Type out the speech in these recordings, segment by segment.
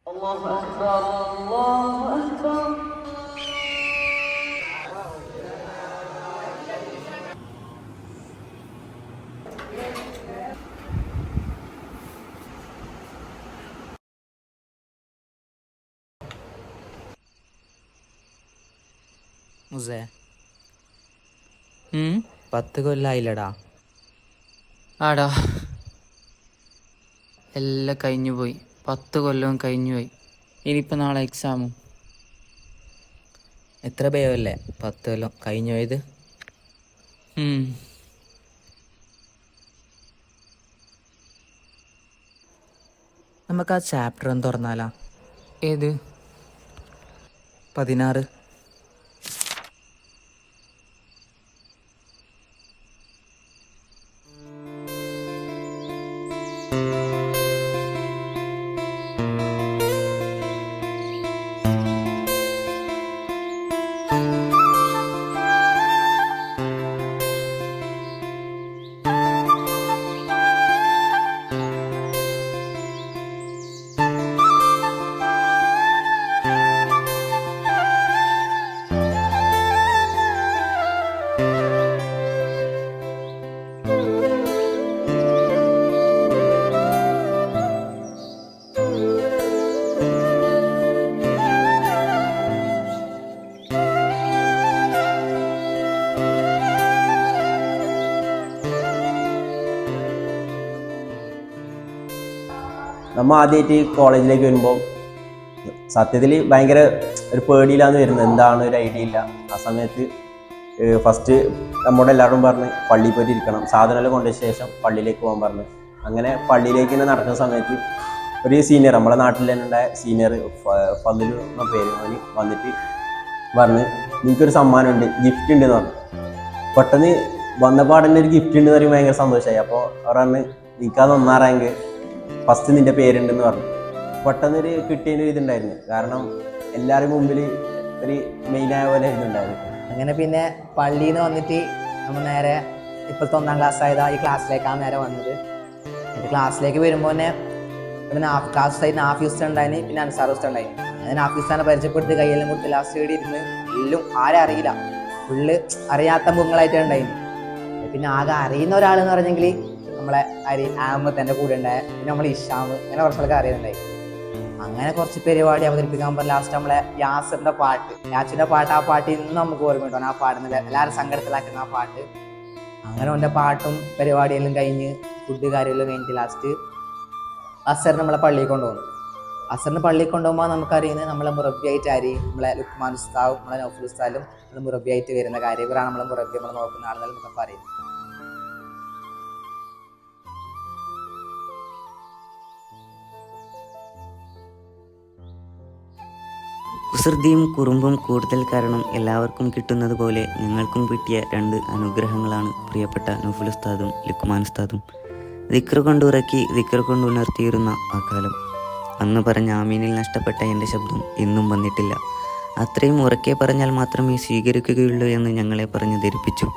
الله أكبر الله أكبر. മുസേ 10 കൊല്ലായില്ലടാ. ആടാ, എല്ലാം കഴിഞ്ഞു പോയി. 10 കൊല്ലവും കഴിഞ്ഞു പോയി. ഇനിയിപ്പോൾ നാളെ എക്സാമും. എത്ര പേരല്ലേ 10 കൊല്ലം കഴിഞ്ഞു പോയത്? നമുക്ക് ആ ചാപ്റ്റർ ഒന്ന് തുറന്നാലാ? ഏത്? 16. നമ്മൾ ആദ്യമായിട്ട് കോളേജിലേക്ക് വരുമ്പോൾ സത്യത്തിൽ ഭയങ്കര ഒരു പേടിയിലാണ് വരുന്നത്. എന്താണ് ഒരു ഐഡിയ ഇല്ല. ആ സമയത്ത് ഫസ്റ്റ് നമ്മുടെ എല്ലാവരും പറഞ്ഞ് പള്ളിയിൽ പോയിട്ട് ഇരിക്കണം, സാധനമെല്ലാം കൊണ്ട ശേഷം പള്ളിയിലേക്ക് പോകാൻ പറഞ്ഞു. അങ്ങനെ പള്ളിയിലേക്ക് തന്നെ നടക്കുന്ന സമയത്ത് ഒരു സീനിയർ, നമ്മളെ നാട്ടിൽ തന്നെ ഉണ്ടായ സീനിയർ ഫതിൽ എന്ന പേര് വന്നിട്ട് പറഞ്ഞ് നിനക്കൊരു സമ്മാനമുണ്ട്, ഗിഫ്റ്റ് ഉണ്ടെന്ന് പറഞ്ഞു. പെട്ടെന്ന് വന്നപാടന്നെ ഒരു ഗിഫ്റ്റ് ഉണ്ടെന്ന് പറയുമ്പോൾ ഭയങ്കര സന്തോഷമായി. അപ്പോൾ അവർ പറഞ്ഞ് നിനക്കത് 1ാം റാങ്ക്, ഫസ്റ്റ് നിൻ്റെ പേരുണ്ടെന്ന് പറഞ്ഞു. പെട്ടെന്നൊരു കിട്ടിയതിൻ്റെ ഒരു ഇതുണ്ടായിരുന്നു. കാരണം എല്ലാവരും മുമ്പിൽ ഒരു മെയിനായ പോലെ ആയിരുന്നുണ്ടായിരുന്നു. അങ്ങനെ പിന്നെ പള്ളിയിൽ നിന്ന് വന്നിട്ട് നമ്മൾ നേരെ ഇപ്പോഴത്തെ 1ാം ക്ലാസ് ആയത് ഈ ക്ലാസ്സിലേക്കാണ് നേരെ വന്നത്. എൻ്റെ ക്ലാസ്സിലേക്ക് വരുമ്പോൾ തന്നെ പിന്നെ ക്ലാസ് ആയിട്ട് നാഫീസ് ഉണ്ടായിന്, പിന്നെ അൻസാർ ഉസ്താദ് ഉണ്ടായിന്. അങ്ങനെ നാഫീസ്ഥാനെ പരിചയപ്പെടുത്തി കയ്യെല്ലാം കൊടുത്ത് ലാസ്റ്റ് ഇവിടെ ഇരുന്ന് എല്ലാം ആരും അറിയില്ല, ഫുള്ള് അറിയാത്ത മുഖങ്ങളായിട്ട് ഉണ്ടായിന്. പിന്നെ ആകെ അറിയുന്ന ഒരാളെന്ന് പറഞ്ഞെങ്കിൽ നമ്മളെ ആമത്ത് എൻ്റെ കൂടെ ഉണ്ടായ, പിന്നെ നമ്മൾ ഇഷാമ്, അങ്ങനെ കുറച്ചൊക്കെ അറിയുന്നുണ്ടായി. അങ്ങനെ കുറച്ച് പരിപാടി അവതരിപ്പിക്കാൻ പറഞ്ഞ ലാസ്റ്റ് നമ്മളെ യാസിൻ്റെ പാട്ട് ആ പാട്ട് ഇന്നും നമുക്ക് ഓർമ്മയുണ്ടോ? ആ പാടുന്നത് എല്ലാവരും സങ്കടത്തിലാക്കുന്ന ആ പാട്ട്. അങ്ങനെ എൻ്റെ പാട്ടും പരിപാടിയെല്ലാം കഴിഞ്ഞ് ഫുഡ് കാര്യമെല്ലാം കഴിഞ്ഞിട്ട് ലാസ്റ്റ് അസറിന് നമ്മളെ പള്ളിയിൽ കൊണ്ടുപോകുന്നു. അസറിന് പള്ളിയിൽ കൊണ്ടുപോകുമ്പോൾ നമുക്കറിയുന്നത് നമ്മളെ മുറബിയായിട്ട് നമ്മളെ ലുക്മാൻ ഉസ്താവും നമ്മളെ നൗഫൽ ഉസ്താലും നമ്മൾ മുറബിയായിട്ട് വരുന്ന കാര്യം. ഇവരാണ് നമ്മളെ മുറബി, നമ്മൾ നോക്കുന്ന ആളുകൾ നമുക്ക് അറിയുന്നത്. കുസൃതിയും കുറുമ്പും കൂടുതൽ കാരണം എല്ലാവർക്കും കിട്ടുന്നത് പോലെ ഞങ്ങൾക്കും കിട്ടിയ 2 അനുഗ്രഹങ്ങളാണ് പ്രിയപ്പെട്ട നൗഫൽ ഉസ്താദും ലുക്മാൻ ഉസ്താദും. ദിക്ർ കൊണ്ടുറക്കി ദിക്ർ കൊണ്ടുണർത്തിയിരുന്ന ആ കാലം. അന്ന് പറഞ്ഞ ആമീനിൽ നഷ്ടപ്പെട്ട എൻ്റെ ശബ്ദം ഇന്നും വന്നിട്ടില്ല. അത്രയും ഉറക്കെ പറഞ്ഞാൽ മാത്രമേ സ്വീകരിക്കുകയുള്ളൂ എന്ന് ഞങ്ങളെ പറഞ്ഞ് ധരിപ്പിച്ചു.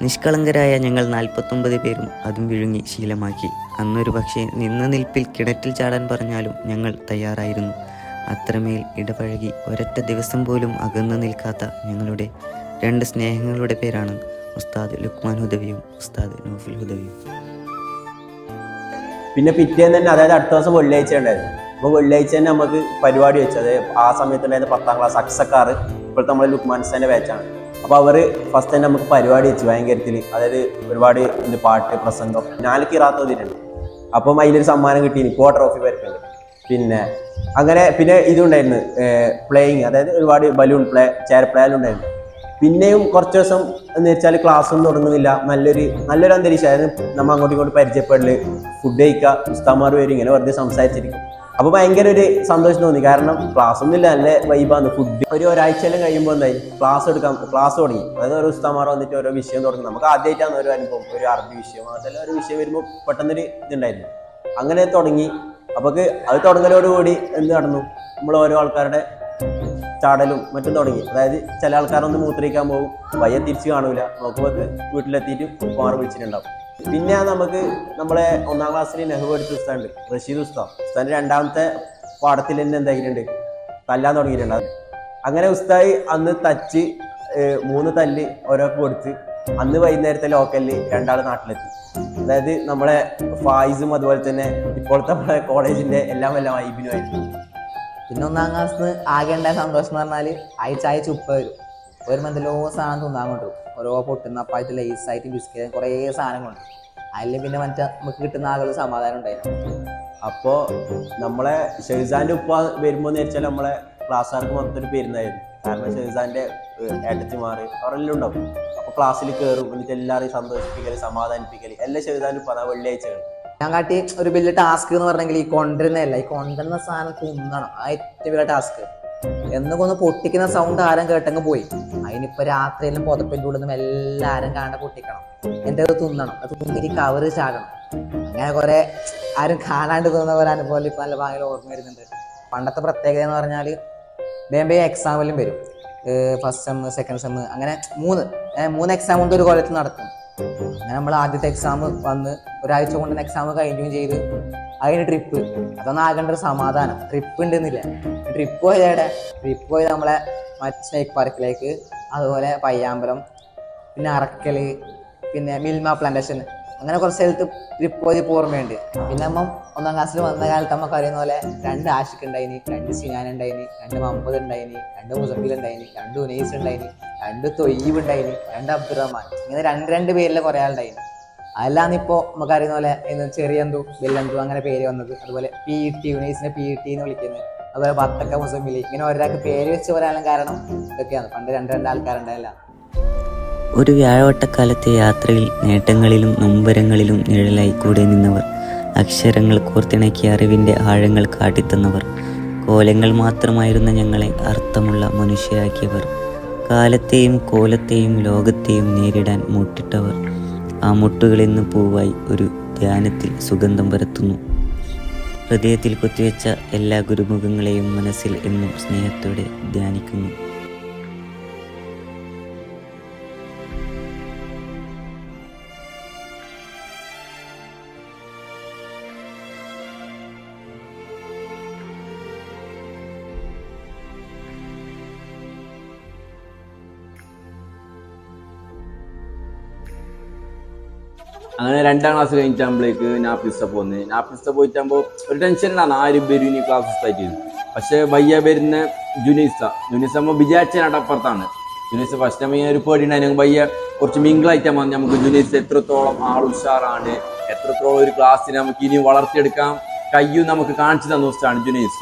നിഷ്കളങ്കരായ ഞങ്ങൾ 49 പേരും അതും വിഴുങ്ങി ശീലമാക്കി. അന്നൊരു പക്ഷേ നിന്ന നിൽപ്പിൽ കിണറ്റിൽ ചാടാൻ പറഞ്ഞാലും ഞങ്ങൾ തയ്യാറായിരുന്നു. അത്രമേൽ ഇടപഴകി ഒരൊറ്റ ദിവസം പോലും അകന്നു നിൽക്കാത്ത ഞങ്ങളുടെ 2 സ്നേഹങ്ങളുടെ പേരാണ് ഉസ്താദ് ലുക്മാൻ ഹുദവിയും ഉസ്താദ് നൗഫൽ ഹുദവിയും. പിന്നെ പിറ്റേന്ന് തന്നെ, അതായത് അടുത്ത ദിവസം വെള്ളിയാഴ്ച ഉണ്ടായിരുന്നു. അപ്പോൾ വെള്ളിയാഴ്ച തന്നെ നമുക്ക് പരിപാടി വെച്ചത് ആ സമയത്തുണ്ടായിരുന്ന 10ാം ക്ലാസ് അക്സക്കാർ ഇപ്പോഴത്തെ നമ്മളെ ലുക്മാൻസാൻ്റെ ബാച്ചാണ്. അപ്പോൾ അവർ ഫസ്റ്റ് തന്നെ നമുക്ക് പരിപാടി വെച്ച് ഭയങ്കരത്തിൽ, അതായത് ഒരുപാട് പാട്ട് പ്രസംഗം 4 ഖിറാഅത്ത് ഓതിയിട്ടുണ്ട്. അപ്പം അതിലൊരു സമ്മാനം കിട്ടി, ഇപ്പോൾ ട്രോഫി വരുന്നുണ്ട്. പിന്നെ അങ്ങനെ പിന്നെ ഇതുണ്ടായിരുന്നു പ്ലേയിങ്, അതായത് ഒരുപാട് ബലൂൺ പ്ലേ, ചെയർ പ്ലേ എല്ലാം ഉണ്ടായിരുന്നു. പിന്നെയും കുറച്ച് ദിവസം എന്ന് വെച്ചാൽ ക്ലാസ്സൊന്നും തുടങ്ങുന്നില്ല, നല്ലൊരു അന്തരീക്ഷം. അതായത് നമ്മൾ അങ്ങോട്ടും ഇങ്ങോട്ട് പരിചയപ്പെടല്, ഫുഡ് കഴിക്കുക, ഉസ്താമാർ വരും, ഇങ്ങനെ വെറുതെ സംസാരിച്ചിരിക്കും. അപ്പോൾ ഭയങ്കര ഒരു സന്തോഷം തോന്നി. കാരണം ക്ലാസ് ഒന്നും ഇല്ല, നല്ല വൈബാണ്. ഫുഡ് ഒരാഴ്ചയെല്ലാം കഴിയുമ്പോൾ എന്തായി ക്ലാസ് തുടങ്ങി. അതായത് ഓരോ ഉസ്താമാർ വന്നിട്ട് ഓരോ വിഷയം തുടങ്ങി. നമുക്ക് ആദ്യമായിട്ടാണ് ഒരു അനുഭവം, ഒരു അറബി വിഷയം, അതെല്ലാം ഒരു വിഷയം വരുമ്പോൾ പെട്ടെന്നൊരു ഇതുണ്ടായിരുന്നു. അങ്ങനെ തുടങ്ങി. അപ്പോൾ അത് തുടങ്ങലോടുകൂടി എന്ത് നടന്നു, നമ്മൾ ഓരോ ആൾക്കാരുടെ ചാടലും മറ്റും തുടങ്ങി. അതായത് ചില ആൾക്കാരൊന്ന് മൂത്രയിക്കാൻ പോകും, വയ്യ തിരിച്ച് കാണൂല, നോക്കുമ്പോൾ വീട്ടിലെത്തിയിട്ട് കുമാർ വിളിച്ചിട്ടുണ്ടാവും. പിന്നെ നമുക്ക് നമ്മളെ 1ാം ക്ലാസ്സിൽ നെഹ്റു എടുത്ത ഉസ്താദുണ്ട്, റഷീദ് ഉസ്താദിന്റെ 2ാമത്തെ പാഠത്തിൽ തന്നെ എന്താക്കിയിട്ടുണ്ട്, തല്ലാൻ തുടങ്ങിയിട്ടുണ്ട്. അങ്ങനെ ഉസ്താദ് അന്ന് തച്ച് 3 തല്ല് ഓരോക്ക് കൊടുത്ത് അന്ന് വൈകുന്നേരത്തെ ലോക്കലിൽ 2 ആൾ നാട്ടിലെത്തി. അതായത് നമ്മളെ ഫായിസും അതുപോലെ തന്നെ ഇപ്പോഴത്തെ നമ്മളെ കോളേജിന്റെ എല്ലാം വൈബിനുമായിരുന്നു. പിന്നെ 1ാം ക്ലാസ്സിൽ ആകെ ഉണ്ടായ സന്തോഷം എന്ന് പറഞ്ഞാൽ ആഴ്ച ഉപ്പ വരും. വരുമ്പോൾ എന്തെല്ലോ സാധനം തിന്നാൻ കൊണ്ടുവരും. ഓരോ പൊട്ടുന്ന അപ്പായിട്ട് ലേസായിട്ട് ബിസ്ക്കറ്റ് കുറേ സാധനങ്ങളുണ്ട്. അതിൽ പിന്നെ നമുക്ക് കിട്ടുന്ന ആകെ സമാധാനം ഉണ്ടായിരുന്നു. അപ്പോൾ നമ്മളെ ഷെഹ്സാന്റെ ഉപ്പ വരുമ്പോൾ എന്ന് വെച്ചാൽ നമ്മളെ ക്ലാസ്സുകാർക്ക് മൊത്തം ഒരു പെരുന്നായിരുന്നു. കാരണം ഷെഹ്സാന്റെ ഏട്ടത്തിമാർ അവരെല്ലാം ഉണ്ടാവും. അപ്പോൾ ക്ലാസ്സിൽ കയറും, എന്നിട്ട് എല്ലാവരെയും സന്തോഷിപ്പിക്കൽ, സമാധാനിപ്പിക്കൽ എല്ലാം ഷെഹ്സാന്റെ ഉപ്പ വെള്ളിയാഴ്ചകൾ. ഞാൻ കാട്ടി ഒരു വലിയ ടാസ്ക് എന്ന് പറഞ്ഞെങ്കിൽ ഈ കൊണ്ടുവരുന്ന സാധനം തിന്നണം, ആ ഏറ്റവും വലിയ ടാസ്ക്. എന്നൊക്കെ പൊട്ടിക്കുന്ന സൗണ്ട് ആരും കേട്ടെങ്കിൽ പോയി. അതിനിപ്പോൾ രാത്രിയിലും പുതപ്പിൻ്റെ ഉള്ളിൽ നിന്നും എല്ലാവരും കാണാൻ പൊട്ടിക്കണം, എൻ്റെ അത് തിന്നണം, അത് തിന്നിട്ട് കവറ് ചാടണം. അങ്ങനെ കുറെ ആരും കാണാണ്ട് തോന്നുന്ന പോലെ അനുഭവം ഇപ്പം നല്ല ഭയങ്കര ഓർമ്മ വരുന്നുണ്ട്. പണ്ടത്തെ പ്രത്യേകത എന്ന് പറഞ്ഞാൽ വേമ്പേ എക്സാമിലും വരും, ഫസ്റ്റ് സെം, സെക്കൻഡ് സെം, അങ്ങനെ 3 എക്സാം കൊണ്ട് ഒരു കൊല്ലത്തിൽ നടത്തും. അങ്ങനെ നമ്മൾ ആദ്യത്തെ എക്സാം വന്ന് ഒരാഴ്ച കൊണ്ട് എക്സാം കഴിഞ്ഞും ചെയ്ത് അതിന് ട്രിപ്പ്, അതൊന്നും ആകേണ്ട ഒരു സമാധാനം. ട്രിപ്പ് ഉണ്ടെന്നില്ല, ട്രിപ്പ് പോയത് നമ്മളെ സ്നേക്ക് പാർക്കിലേക്ക്, അതുപോലെ പയ്യാമ്പലം, പിന്നെ അറക്കൽ, പിന്നെ മിൽമ പ്ലാന്റേഷൻ, അങ്ങനെ കുറച്ച് സ്ഥലത്ത് ട്രിപ്പ് പോയി ഓർമ്മയുണ്ട്. പിന്നെ നമ്മൾ 1ാം ക്ലാസ്സിൽ വന്ന കാലത്ത് നമുക്ക് അറിയുന്ന പോലെ 2 ആഷിഖ് ഉണ്ടായിനി, 2 സിനാൻ ഉണ്ടായിനി, 2 മുഹമ്മദ് ഉണ്ടായിനി, 2 മുസഫിൽ ഉണ്ടായിനി, 2 ഉനൈസ് ഉണ്ടായിനി, 2 തൊയ്യബ് ഉണ്ടായിനി, 2 അബ്ദുറഹ്മാൻ, ഇങ്ങനെ 2 പേരിലെ കുറേ ആളുണ്ടായിനി. അതെല്ലാം ഇപ്പോൾ നമുക്ക് അറിയുന്ന പോലെ ചെറിയന്തു, വെല്ലന്തു അങ്ങനെ പേര് വന്നത്. അതുപോലെ PET, ഉനൈസിനെ PET എന്ന് വിളിക്കുന്നത്. അതുപോലെ ബത്തക്ക, മുസമ്മിലി, ഇങ്ങനെ ഒരാൾക്ക് പേര് വെച്ച് പറയാനും കാരണം ഇതൊക്കെയാണ്. പണ്ട് 2 ആൾക്കാരുണ്ടായില്ല. ഒരു വ്യാഴവട്ടക്കാലത്തെ യാത്രയിൽ നേട്ടങ്ങളിലും നൊമ്പരങ്ങളിലും നിഴലായി കൂടെ നിന്നവർ, അക്ഷരങ്ങൾ കോർത്തിണക്കിയ അറിവിൻ്റെ ആഴങ്ങൾ കാട്ടിത്തന്നവർ, കോലങ്ങൾ മാത്രമായിരുന്ന ഞങ്ങളെ അർത്ഥമുള്ള മനുഷ്യരാക്കിയവർ, കാലത്തെയും കോലത്തെയും ലോകത്തെയും നേരിടാൻ മുട്ടിട്ടവർ, ആ മുട്ടുകളിന്ന് പൂവായി ഒരു ധ്യാനത്തിൽ സുഗന്ധം പരത്തുന്നു. ഹൃദയത്തിൽ കൊത്തിവെച്ച എല്ലാ ഗുരുമുഖങ്ങളെയും മനസ്സിൽ എന്നും സ്നേഹത്തോടെ ധ്യാനിക്കുന്നു. അങ്ങനെ 2ാം ക്ലാസ് കഴിഞ്ഞിട്ടാകുമ്പോഴേക്ക് നാപ്പിസ്ത പോകുന്നത്. നാപ്പിസ്ത പോയിട്ടാകുമ്പോൾ ഒരു ടെൻഷൻ ഉണ്ടാകുന്ന 1000 പേര് ഇനി ക്ലാസ് സ്റ്റാർട്ട് ചെയ്തു. പക്ഷേ വയ്യ വരുന്ന ജുനീസ നമ്മൾ വിചാരിച്ചതിനായിട്ട് അപ്പുറത്താണ്. ജുനീസ് ഫസ്റ്റ് ടൈം ഒരു പേടി ഉണ്ടായിരുന്നു. വയ്യ കുറച്ച് മിങ്കിളായിട്ടാൽ മതി നമുക്ക് ജുനീസ് എത്രത്തോളം ആൾ ഉഷാറാണ്, എത്രത്തോളം ഒരു ക്ലാസ്സിനെ നമുക്ക് ഇനി വളർത്തിയെടുക്കാൻ കഴിയും നമുക്ക് കാണിച്ചു തന്ന ദിവസമാണ് ജുനീസ.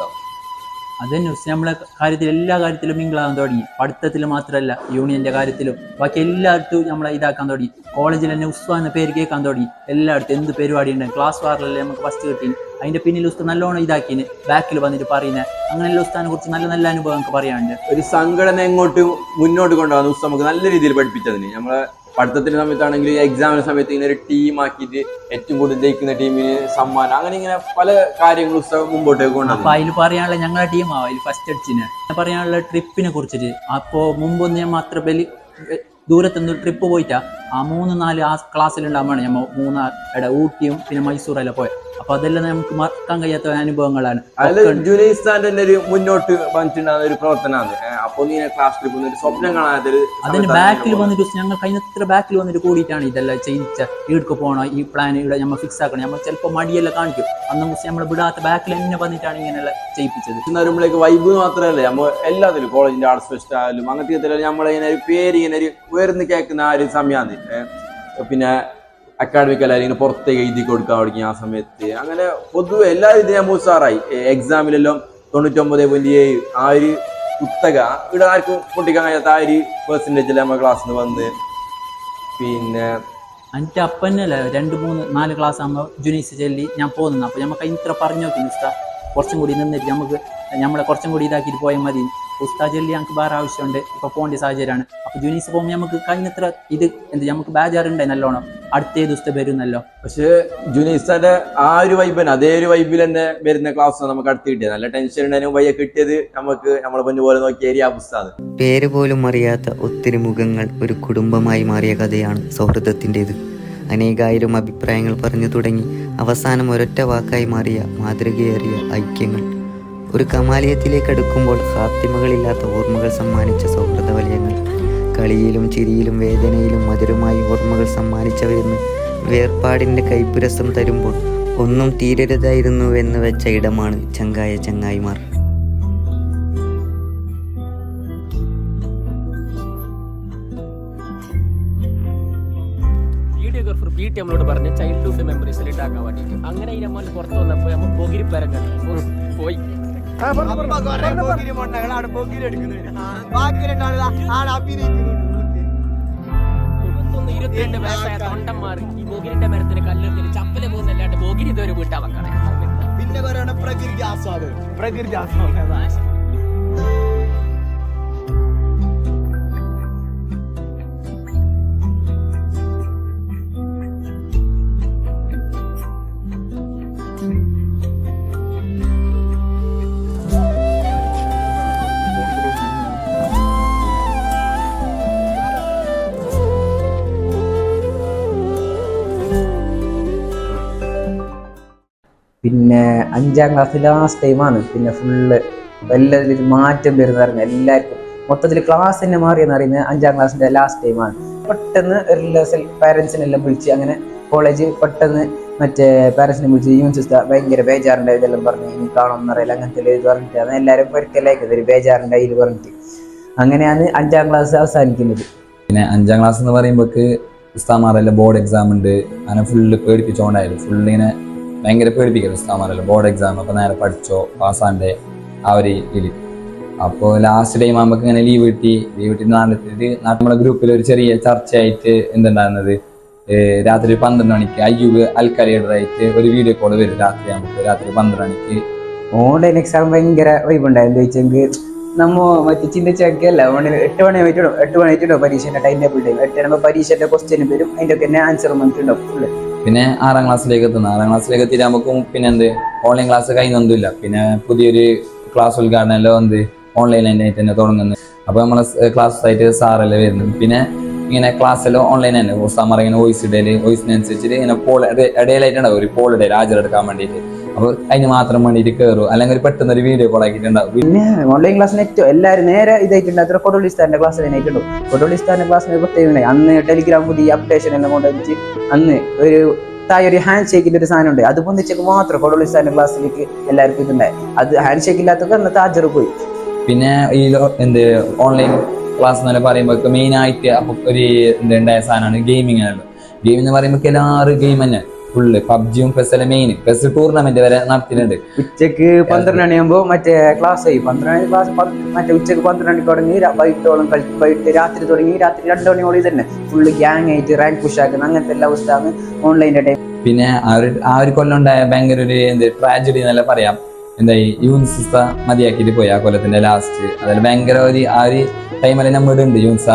അതന്നെ നമ്മളെ കാര്യത്തിൽ എല്ലാ കാര്യത്തിലും മിങ്കിളാകാൻ തുടങ്ങി. പഠിത്തത്തിൽ മാത്രമല്ല, യൂണിയൻ്റെ കാര്യത്തിലും ബാക്കി എല്ലായിടത്തും നമ്മളെ ഇതാക്കാൻ തുടങ്ങി. കോളേജിൽ തന്നെ ഉസ്വ എന്ന പേര് കേൾക്കാൻ തുടങ്ങി. എല്ലായിടത്തും എന്ത് പരിപാടി ഉണ്ടായി, ക്ലാസ് വാറിലല്ലേ നമുക്ക് ഫസ്റ്റ് കിട്ടി. അതിൻ്റെ പിന്നിൽ ഉസ്താൻ നല്ലോണം ഇതാക്കിന്, ബാക്കിൽ വന്നിട്ട് പറയുന്നത്. അങ്ങനെയുള്ള ഉസ്താനെ കുറിച്ച് നല്ല നല്ല അനുഭവം നമുക്ക് പറയാനുണ്ട്. ഒരു സംഘടന എങ്ങോട്ട് മുന്നോട്ട് കൊണ്ടുപോകുന്ന ഉസ്താൻ നമുക്ക് നല്ല രീതിയിൽ പഠിപ്പിച്ചതിന്. നമ്മളെ പഠിത്തത്തിന്റെ സമയത്താണെങ്കിൽ എക്സാമിന്റെ സമയത്ത് ഇങ്ങനെ ഒരു ടീമാക്കിയിട്ട് ഏറ്റവും കൂടുതൽ ജയിക്കുന്ന ടീമിന് സമ്മാനം, അങ്ങനെ ഇങ്ങനെ പല കാര്യങ്ങളും ഉസ്താദ് മുമ്പോട്ടേക്ക് കൊണ്ടുപോകും. അപ്പൊ അതിൽ പറയാനുള്ള ഞങ്ങളുടെ ടീമാവും അതിൽ ഫസ്റ്റ് അടിച്ചിന്. പറയാനുള്ള ട്രിപ്പിനെ കുറിച്ചിട്ട്, അപ്പോൾ മുമ്പൊന്നും ഞാൻ അത്ര ദൂരത്തുനിന്ന് ട്രിപ്പ് പോയിട്ടാ ആ 3-4 ആ ക്ലാസ്സിലുണ്ടാകുമ്പോഴാണ് നമ്മൾ 3 ഊട്ടിയും പിന്നെ മൈസൂരെല്ലാം പോയത്. അപ്പൊ അതെല്ലാം നമുക്ക് മറക്കാൻ കഴിയാത്ത അനുഭവങ്ങളാണ്. അതിൽ ജുനൈസ്ഥാന്റെ തന്നെ ഒരു മുന്നോട്ട് വന്നിട്ടുണ്ടാകുന്ന ഒരു പ്രവർത്തനമാണ്. അപ്പൊ നീ ക്ലാസ് ട്രിപ്പ് ഒരു സ്വപ്നം കാണാത്തൊരു അതിന് ബാക്കിൽ വന്നിട്ട് ഞങ്ങൾ കഴിഞ്ഞത്ര ബാക്കിൽ വന്നിട്ട് കൂടിയിട്ടാണ് ഇതെല്ലാം ചെയ്യിച്ച. ഈടുക്ക് പോകണം, ഈ പ്ലാൻ ഇവിടെ നമ്മൾ ഫിക്സ് ആക്കണം. നമ്മൾ ചിലപ്പോൾ മടിയെല്ലാം കാണിക്കും, അന്ന് നമ്മൾ വിടാത്ത ബാക്കിൽ തന്നെ വന്നിട്ടാണ് ഇങ്ങനെയെല്ലാം ചെയ്യിപ്പിച്ചത്. നമ്മളേക്ക് വൈബ് മാത്രമല്ല, നമ്മൾ എല്ലാത്തിലും കോളേജിന്റെ ആർട്സ് ഫെസ്റ്റ് ആയാലും അങ്ങനത്തെ നമ്മളിങ്ങനെ ഒരു പേര് ഇങ്ങനെ ഒരു ഉയർന്ന് കേൾക്കുന്ന ആ ഒരു സമയമാണ്. പിന്നെ അക്കാഡമിക്കലായാലും ഇങ്ങനെ പുറത്തേക്ക് എഴുതി കൊടുക്കാൻ തുടങ്ങി ആ സമയത്ത്. അങ്ങനെ പൊതുവെ എല്ലാവരും ഇത് ഞാൻ ഉഷാറായി. എക്സാമിലെല്ലാം 99.7 ആ ഒരു കുത്തക ഇവിടെ ആർക്കും പൊട്ടിക്കാൻ കഴിയാത്ത ആ ഒരു പെർസെൻറ്റേജിൽ നമ്മൾ ക്ലാസ്സിൽ നിന്ന് വന്ന്. പിന്നെ എൻ്റെ അപ്പനല്ല 2, 3, 4 ക്ലാസ് ആകുമ്പോൾ ജുനീസ് ചെല്ലി ഞാൻ പോകുന്നു. അപ്പോൾ നമുക്ക് ഇത്ര പറഞ്ഞു നോക്കി ഉസ്താദ് കുറച്ചും കൂടി നിന്നിട്ട് നമ്മളെ കുറച്ചും കൂടി ഇതാക്കിയിട്ട് പോയാൽ മതി. ഉസ്താദ് ചെല്ലി ഞങ്ങൾക്ക് വേറെ ആവശ്യമുണ്ട്, ഇപ്പോൾ പോകേണ്ട സാഹചര്യമാണ്. അപ്പോൾ ജുനീസ് പോകുമ്പോൾ നമുക്ക് കഴിഞ്ഞത്ര ഇത് നമുക്ക് ബേജാറുണ്ടായി നല്ലോണം, അടുത്ത ദിവസത്തെ വരുന്നല്ലോ. പക്ഷേ ജുനീസാന്റെ ആ ഒരു വൈബിന് അതേ ഒരു വൈബിൽ തന്നെ വരുന്ന ക്ലാസ് നമുക്ക് അടുത്ത് കിട്ടിയത്. നല്ല ടെൻഷൻ ഉണ്ടായിരുന്നു, വയ്യ കിട്ടിയത് നമുക്ക് നമ്മളെ പൊന്നു പോലെ നോക്കിയ ഏരിയ ഉസ്താദ്. പേര് പോലും അറിയാത്ത ഒത്തിരി മുഖങ്ങൾ ഒരു കുടുംബമായി മാറിയ കഥയാണ് സൗഹൃദത്തിൻ്റെത്. അനേകായിരം അഭിപ്രായങ്ങൾ പറഞ്ഞു തുടങ്ങി അവസാനം ഒരൊറ്റ വാക്കായി മാറിയ മാതൃകയേറിയ ഐക്യങ്ങൾ. ഒരു കമാലിയത്തിലേക്ക് അടുക്കുമ്പോൾ ഹാത്തിമകളില്ലാത്ത ഓർമ്മകൾ സമ്മാനിച്ച സൗഹൃദ വലയങ്ങൾ. കളിയിലും ചിരിയിലും വേദനയിലും മധുരമായി ഓർമ്മകൾ സമ്മാനിച്ചവരെന്ന് വേർപാടിൻ്റെ കൈപ്പുരസം തരുമ്പോൾ ഒന്നും തീരരുതായിരുന്നുവെന്ന് വെച്ച ഇടമാണ് ചങ്കായ ചങ്ങായിമാർ. വീഡിയോഗ്രാഫർ പി ടി നമ്മളോട് പറഞ്ഞ ചൈൽഡ്ഹുഡ് മെമ്മറീസിൽ ഇട്ടാക്കാൻ വേണ്ടിയിട്ട്. അങ്ങനെ ഈ നമ്മൾ പുറത്ത് വന്നപ്പോൾ നമ്മൾ ബൊഗിരി പരം കണ്ടു പോയി. 22 വയസ്സായ തൊണ്ടന്മാർ ഈ ബൊഗിരിന്റെ മരത്തിന് കല്ലെടുത്തിട്ട് ചപ്പല് പോകുന്നല്ലാണ്ട് ബൊഗിരി ഇതൊരു വീട്ടാ വെക്കണേ. പിന്നെ പറയണ പ്രകൃതി ആസ്വാദം. പിന്നെ 5ാം ക്ലാസ് ലാസ്റ്റ് ടൈമാണ്. പിന്നെ ഫുള്ള് എല്ലാത്തിലും മാറ്റം വരുന്നറിഞ്ഞ എല്ലാവർക്കും മൊത്തത്തിൽ ക്ലാസ് തന്നെ മാറിയെന്ന് അറിയുന്നത് 5ാം ക്ലാസ്സിൻ്റെ ലാസ്റ്റ് ടൈമാണ്. പെട്ടെന്ന് എല്ലാ പാരൻസിനെല്ലാം വിളിച്ച് അങ്ങനെ കോളേജ് പെട്ടെന്ന് മറ്റേ പാരൻസിനെ വിളിച്ച് യൂണിവേഴ്സിറ്റി ഭയങ്കര ബേജാറുണ്ട് ഇതെല്ലാം പറഞ്ഞ് ഇനി കാണുമെന്ന് അറിയില്ല അങ്ങനത്തെ ഇത് പറഞ്ഞിട്ടാണ് എല്ലാവരും ഒരിക്കലായിരിക്കും ഒരു ബേജാറുണ്ട് അതിൽ പറഞ്ഞിട്ട്. അങ്ങനെയാണ് 5ാം ക്ലാസ് അവസാനിക്കുന്നത്. പിന്നെ 5ാം ക്ലാസ് എന്ന് പറയുമ്പോൾക്ക് ഉസ്താമാരെല്ലാം ബോർഡ് എക്സാം ഉണ്ട്, അങ്ങനെ ഫുള്ള് പേടിപ്പിച്ചുകൊണ്ടായിരുന്നു. ഫുള്ളിങ്ങനെ ഭയങ്കര പേടിപ്പിക്കരുത് ഉസ്താമാരല്ലോ, ബോർഡ് എക്സാം. അപ്പോൾ നേരെ പഠിച്ചോ പാസ്സാണ്ടേ ആ ഒരു ഇതിൽ. അപ്പോൾ ലാസ്റ്റ് ടൈം ആകുമ്പോൾ ഇങ്ങനെ ലീവ് കിട്ടി നാട്ടിലെത്തിയിട്ട് നമ്മളെ ഗ്രൂപ്പിൽ ഒരു ചെറിയ ചർച്ചയായിട്ട് എന്തുണ്ടാകുന്നത്, രാത്രി 12 മണിക്ക് അയ്യൂബ് അൽക്കലയുടേതായിട്ട് ഒരു വീഡിയോ കോൾ വരും രാത്രി 12 മണിക്ക്. ഓൺലൈൻ എക്സാം ഭയങ്കര വൈബുണ്ടായിരുന്നു ചോദിച്ചെങ്കിൽ നമ്മ മറ്റേ ചിന്തിച്ചൊക്കെയല്ല 8 മണി ആയിട്ടുണ്ടോ പരീക്ഷേൻ്റെ ടൈം ടേബിൾ ടൈം 8 ആകുമ്പോൾ പരീക്ഷേൻ്റെ ക്വസ്റ്റ്യൻ വരും, അതിൻ്റെ ഒക്കെ തന്നെ ആൻസർ വന്നിട്ടുണ്ടാവും ഫുള്ള്. പിന്നെ 6ാം ക്ലാസ്സിലേക്ക് എത്തിയിട്ട് നമുക്ക് പിന്നെ ഓൺലൈൻ ക്ലാസ് കഴിയുന്നൊന്നുമില്ല. പിന്നെ പുതിയൊരു ക്ലാസ് ഉദ്ഘാടനം ഓൺലൈനായിട്ട് തന്നെ തുടങ്ങുന്നത്. അപ്പോൾ നമ്മളെ ക്ലാസ്സായിട്ട് സാറെല്ലാം വരുന്നത്. പിന്നെ ഇങ്ങനെ ക്ലാസ്സെല്ലാം ഓൺലൈൻ തന്നെ സാമാർ ഇങ്ങനെ വോയിസിനനുസരിച്ചിട്ട് ഇങ്ങനെ പോൾ ഇടയിലായിട്ടുണ്ടാവും, ഒരു പോൾ ഇടയിൽ ഹാജരെടുക്കാൻ വേണ്ടിയിട്ട്. അപ്പോൾ അതിന് മാത്രം വേണ്ടിയിട്ട് കയറും, അല്ലെങ്കിൽ ഒരു പെട്ടെന്ന് ഒരു വീഡിയോ കോൾ ആക്കിയിട്ടുണ്ടാവും. പിന്നെ ഓൺലൈൻ ക്ലാസ്സിന് ഏറ്റവും എല്ലാവരും നേരെ ഇതായിട്ടുണ്ട്. അത്ര കൊടോളിസ്ഥാൻ്റെ ക്ലാസ് തന്നെ ആയിട്ടുണ്ടോ. കൊടോളിസ്ഥാൻ്റെ ക്ലാസ്സിന് പ്രത്യേകത അന്ന് ടെലിഗ്രാം പുതിയ അപ്ഡേഷൻ എല്ലാം കൊണ്ടുവന്നിട്ട് അന്ന് ഒരു ഒരു ഹാൻഡ് ഷേക്കിന്റെ ഒരു സാധനം ഉണ്ട്, അത് പൊന്നിച്ചേക്ക് മാത്രം കൊടോളിസ്ഥാൻ്റെ ക്ലാസ്സിലേക്ക് എല്ലാവർക്കും ഇതുണ്ടായി. അത് ഹാൻഡ് ഷേക്ക് ഇല്ലാത്തവർക്ക് അന്നത്തെ ഹാജർ പോയി. പിന്നെ ഈ ഓൺലൈൻ ക്ലാസ് എന്ന് പറയുമ്പോൾ മെയിനായിട്ട് അപ്പോൾ ഒരു ഉണ്ടായ സാധനമാണ് ഗെയിമിങ് ആണല്ലോ. ഗെയിം എന്ന് പറയുമ്പോൾ എല്ലാവരും ഗെയിം തന്നെ ഫുള്ള് പബ്ജിയും പെസ്സെല്ലാം മെയിൻ. പെസ് ടൂർണമെന്റ് വരെ നടത്തിയിട്ടുണ്ട്. ഉച്ചക്ക് 12 മണിയാകുമ്പോൾ മറ്റേ ക്ലാസ് ആയി 12 മണി ക്ലാസ് മറ്റേ ഉച്ചക്ക് 12 മണിക്ക് തുടങ്ങി വൈകിട്ടോളം കളിക്കും. വൈകിട്ട് രാത്രി തുടങ്ങി രാത്രി 2 മണിയോളം തന്നെ ഫുള്ള് ഗ്യാങ് ആയിട്ട് റാങ്ക് പുഷ് ആക്കുന്ന അങ്ങനത്തെ എല്ലാ അവസ്ഥയാണ് ഓൺലൈൻ്റെ ടൈം. പിന്നെ ആ ഒരു കൊല്ലം ഉണ്ടായ ഭയങ്കര ഒരു ട്രാജഡി എന്നല്ല പറയാം. എന്തായി യൂൻസിസ്ത മതിയാക്കിയിട്ട് പോയി ആ കൊല്ലത്തിന്റെ ലാസ്റ്റ്. അതിൽ ഭയങ്കര ആ ഒരു ടൈമിൽ നമ്മുടെ ഉണ്ട് യൂൻസ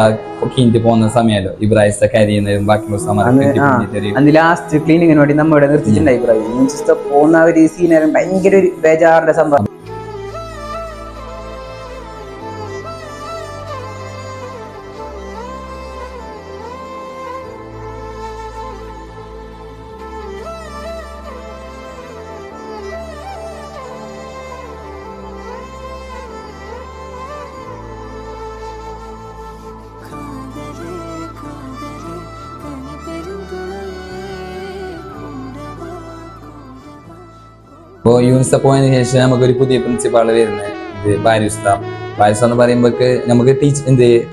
കിഞ്ഞിട്ട് പോകുന്ന സമയമല്ലോ, ഇബ്രാഹിം കരിയുന്നതും ബാക്കി ലാസ്റ്റ് ക്ലീനിങ്ങിന് വേണ്ടി നമ്മുടെ നിർത്തിച്ചിട്ടുണ്ടായി. ഇബ്രാഹിം യൂൻസിസ്ത പോകുന്ന ഒരു സീനറും ഭയങ്കര ഒരു ബേജാറിന്റെ സംഭവം. ഇപ്പോൾ യൂനിസ പോയതിനു ശേഷം നമുക്കൊരു പുതിയ പ്രിൻസിപ്പാൾ വരുന്നത് ഇത് ബാരിസ്ത എന്ന് പറയുമ്പോൾ നമുക്ക്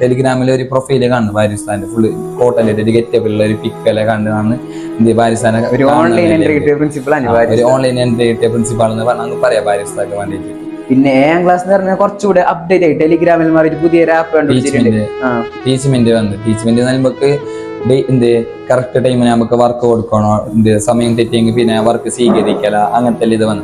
ടെലിഗ്രാമിൽ ഒരു പ്രൊഫൈല് കാണുന്നു ബാരിസ്ഥാന്റെ ഫുള്ള് കോട്ടലിട്ട് ഒരു ഗെറ്റബിളുള്ള ഒരു പിക്കെല്ലാം കണ്ടാണ് ബാരിസ്ഥാനെ ഒരു ഓൺലൈൻ എൻട്രി കിട്ടിയ പ്രിൻസിപ്പളാണ് ഒരു ഓൺലൈൻ എൻട്രി കിട്ടിയ പ്രിൻസിപ്പാൾ എന്ന് പറഞ്ഞാൽ പറയാം ബാരിസ്ഥാക്ക് വേണ്ടിയിട്ട്. പിന്നെ 7ാം ക്ലാസ് എന്ന് പറഞ്ഞാൽ കുറച്ചുകൂടെ അപ്ഡേറ്റ് ആയി ടെലിഗ്രാമിൽ മാറിയിട്ട് പുതിയൊരു ആപ്പ് ടീച്ച്മെന്റ് വന്ന് ടീച്ച്മെന്റ് നമുക്ക് കറക്റ്റ് ടൈമിന് നമുക്ക് വർക്ക് കൊടുക്കണോ സമയം തെറ്റിയെങ്കിൽ പിന്നെ വർക്ക് സ്വീകരിക്കല അങ്ങനത്തെ ഇത് വന്നു.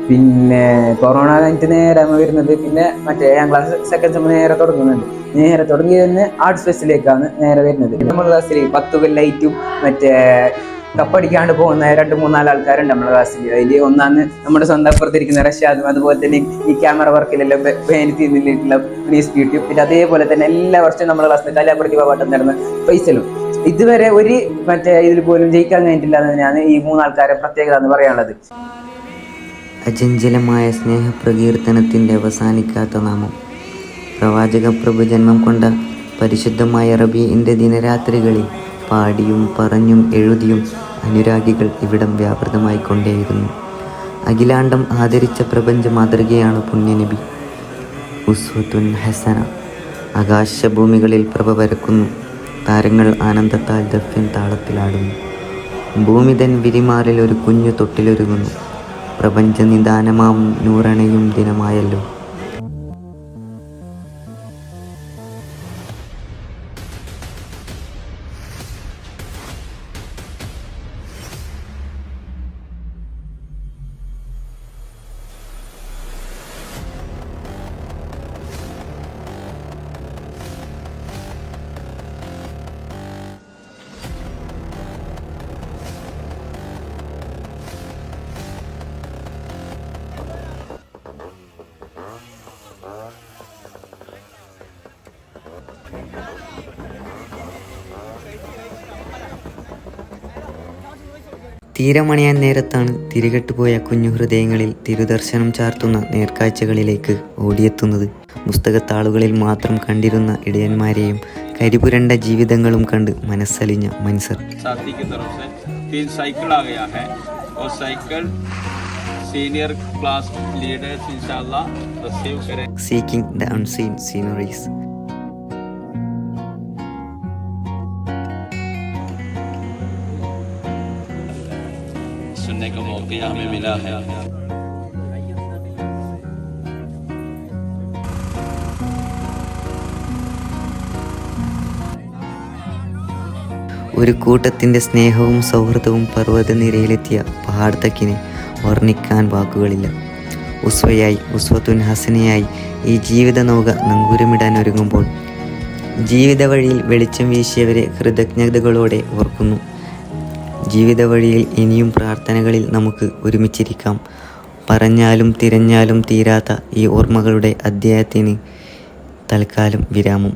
പിന്നെ കൊറോണ കഴിഞ്ഞിട്ട് നേരെ വരുന്നത് പിന്നെ മറ്റേ 7ാം ക്ലാസ് സെക്കൻഡ് സെം നേരെ തുടങ്ങുന്നുണ്ട്. നേരെ തുടങ്ങി തന്നെ ആർട്സ് ഫെസ്റ്റിലേക്കാണ് നേരെ വരുന്നത്. നമ്മുടെ ക്ലാസ്സിൽ 10 കൊല്ലായിട്ടും മറ്റേ കപ്പടിക്കാണ്ട് പോകുന്ന 2-3-4 ആൾക്കാരുണ്ട് നമ്മുടെ ക്ലാസ്സിൽ. അതിൽ ഒന്നാണ് നമ്മുടെ സ്വന്തം അപ്പുറത്തിരിക്കുന്ന റഷാദും, അതുപോലെ തന്നെ ഈ ക്യാമറ വർക്കിലെല്ലാം നിന്നിട്ടുള്ള യൂട്യൂബ്. പിന്നെ അതേപോലെ തന്നെ എല്ലാ വർഷവും നമ്മുടെ ക്ലാസ്സിൽ കലാപ്രതിഭ പാട്ടം നടന്ന ഫൈസലും. ഇതുവരെ ഒരു മറ്റേ ഇതിൽ പോലും ജയിക്കാൻ കഴിഞ്ഞിട്ടില്ല എന്നതിനാണ് ഈ 3 ആൾക്കാരെ പ്രത്യേകത എന്ന് പറയാനുള്ളത്. അചഞ്ചലമായ സ്നേഹപ്രകീർത്തനത്തിൻ്റെ അവസാനിക്കാത്ത നാമം. പ്രവാചക പ്രഭു ജന്മം കൊണ്ട പരിശുദ്ധമായ റബീഇൻ്റെ ദിനരാത്രികളിൽ പാടിയും പറഞ്ഞും എഴുതിയും അനുരാഗികൾ ഇവിടം വ്യാപൃതമായി കൊണ്ടേയിരുന്നു. അഖിലാണ്ടം ആദരിച്ച പ്രപഞ്ച മാതൃകയാണ് പുണ്യനബി. ഉസ്വത്തുൻ ഹസന. ആകാശഭൂമികളിൽ പ്രഭ പരക്കുന്നു. താരങ്ങൾ ആനന്ദത്താൽ ദഫ്യൻ താളത്തിലാടുന്നു. ഭൂമി തൻ വിരിമാറിൽ ഒരു കുഞ്ഞു തൊട്ടിലൊരുങ്ങുന്നു. പ്രപഞ്ച നിദാനമാം നൂറണയും ദിനമായല്ലോ. തീരമണിയാൻ നേരത്താണ് തിരികെട്ടുപോയ കുഞ്ഞു ഹൃദയങ്ങളിൽ തിരുദർശനം ചാർത്തുന്ന നേർക്കാഴ്ചകളിലേക്ക് ഓടിയെത്തുന്നത്. പുസ്തകത്താളുകളിൽ മാത്രം കണ്ടിരുന്ന ഇടയന്മാരെയും കരിപുരണ്ട ജീവിതങ്ങളും കണ്ട് മനസ്സലിഞ്ഞ Manzar. Seeking the unseen sceneries. सुनने का मौका हमें मिला है. ഒരു കൂട്ടത്തിൻ്റെ സ്നേഹവും സൗഹൃദവും പർവ്വതനിരയിലെത്തിയ പഹാഡ് തക്കിനെ വർണ്ണിക്കാൻ വാക്കുകളില്ല. ഉസ്വയായി ഉസ്വത്തുൻ ഹസനയായി ഈ ജീവിത നൗക നങ്കൂരമിടാൻ ഒരുങ്ങുമ്പോൾ ജീവിത വഴിയിൽ വെളിച്ചം വീശിയവരെ കൃതജ്ഞതകളോടെ ഓർക്കുന്നു. ജീവിത വഴിയിൽ ഇനിയും പ്രാർത്ഥനകളിൽ നമുക്ക് ഒരുമിച്ചിരിക്കാം. പറഞ്ഞാലും തിരഞ്ഞാലും തീരാത്ത ഈ ഓർമ്മകളുടെ അധ്യായത്തിന് തൽക്കാലം വിരാമം.